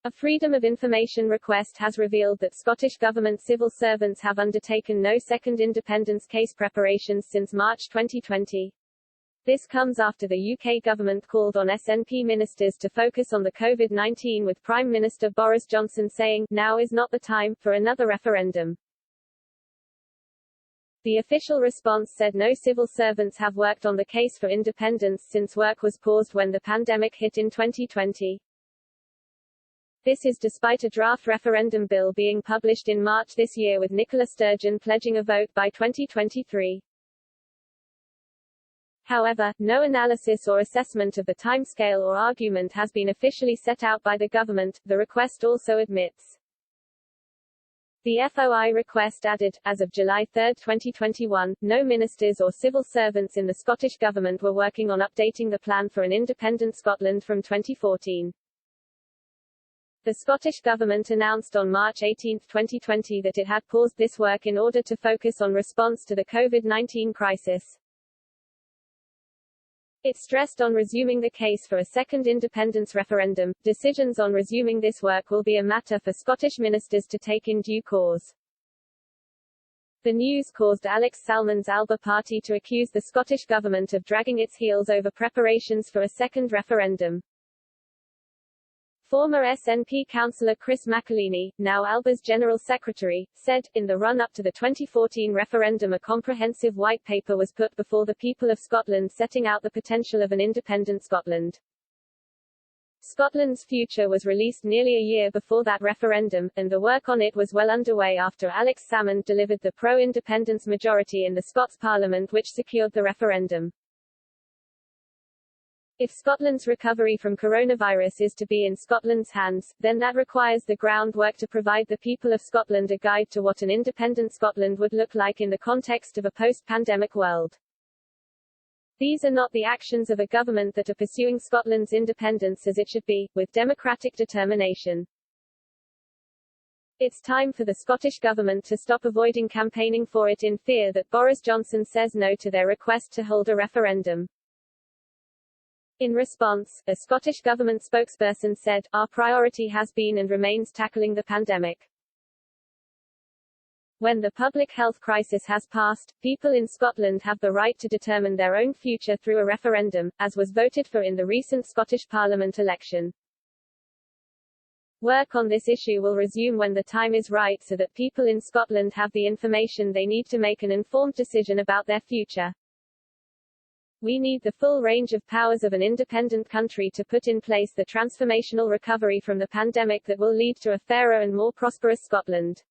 A Freedom of Information request has revealed that Scottish Government civil servants have undertaken no second independence case preparations since March 2020. This comes after the UK government called on SNP ministers to focus on the COVID-19, with Prime Minister Boris Johnson saying, "Now is not the time for another referendum." The official response said no civil servants have worked on the case for independence since work was paused when the pandemic hit in 2020. This is despite a draft referendum bill being published in March this year, with Nicola Sturgeon pledging a vote by 2023. However, no analysis or assessment of the timescale or argument has been officially set out by the government, the request also admits. The FOI request added, as of July 3, 2021, no ministers or civil servants in the Scottish Government were working on updating the plan for an independent Scotland from 2014. The Scottish Government announced on March 18, 2020 that it had paused this work in order to focus on response to the COVID-19 crisis. It stressed on resuming the case for a second independence referendum. Decisions on resuming this work will be a matter for Scottish ministers to take in due course. The news caused Alex Salmond's Alba party to accuse the Scottish Government of dragging its heels over preparations for a second referendum. Former SNP councillor Chris McAleeny, now Alba's General Secretary, said, in the run-up to the 2014 referendum a comprehensive white paper was put before the people of Scotland setting out the potential of an independent Scotland. Scotland's Future was released nearly a year before that referendum, and the work on it was well underway after Alex Salmond delivered the pro-independence majority in the Scots Parliament which secured the referendum. If Scotland's recovery from coronavirus is to be in Scotland's hands, then that requires the groundwork to provide the people of Scotland a guide to what an independent Scotland would look like in the context of a post-pandemic world. These are not the actions of a government that are pursuing Scotland's independence as it should be, with democratic determination. It's time for the Scottish Government to stop avoiding campaigning for it in fear that Boris Johnson says no to their request to hold a referendum. In response, a Scottish Government spokesperson said, "Our priority has been and remains tackling the pandemic. When the public health crisis has passed, people in Scotland have the right to determine their own future through a referendum, as was voted for in the recent Scottish Parliament election. Work on this issue will resume when the time is right so that people in Scotland have the information they need to make an informed decision about their future. We need the full range of powers of an independent country to put in place the transformational recovery from the pandemic that will lead to a fairer and more prosperous Scotland."